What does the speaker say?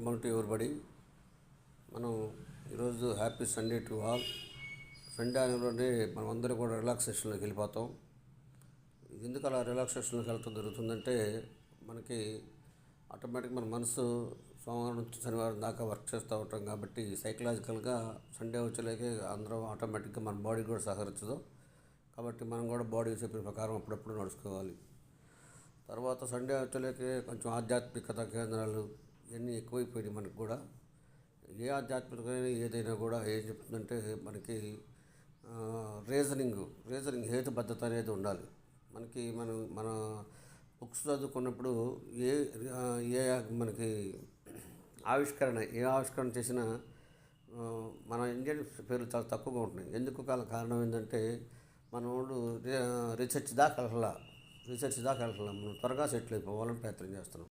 Good morning to everybody. మనం ఈరోజు happy Sunday to all. Sunday అనేలోనే మనం అందరూ కూడా రిలాక్సేషన్లోకి వెళ్ళిపోతాం. ఎందుకు అలా రిలాక్సేషన్లోకి వెళ్ళటం జరుగుతుందంటే, మనకి ఆటోమేటిక్ మన మనసు సోమవారం నుంచి శనివారం దాకా వర్క్ చేస్తూ ఉంటాం కాబట్టి సైకలాజికల్గా సండే వచ్చేలాగే అందరం ఆటోమేటిక్గా మన బాడీ కూడా సహకరించదు. కాబట్టి మనం కూడా బాడీ చెప్పిన ప్రకారం అప్పుడప్పుడు నడుచుకోవాలి. తర్వాత సండే వచ్చేలాగే కొంచెం ఆధ్యాత్మికత కేంద్రాలు ఇవన్నీ ఎక్కువైపోయినాయి మనకు కూడా. ఏ ఆధ్యాత్మికమైన ఏదైనా కూడా ఏం చెప్తుందంటే మనకి రీజనింగ్ హేతుబద్ధత అనేది ఉండాలి. మన బుక్స్ చదువుకున్నప్పుడు ఏ ఏ మనకి ఏ ఆవిష్కరణ చేసినా మన ఇండియన్ పేర్లు చాలా తక్కువగా ఉంటున్నాయి. ఎందుకు కారణం ఏంటంటే మన వాళ్ళు రీసెర్చ్ దాకా వెళ్ళాల మనం త్వరగా సెటిల్ అయిపోవాలని ప్రయత్నం చేస్తున్నాం.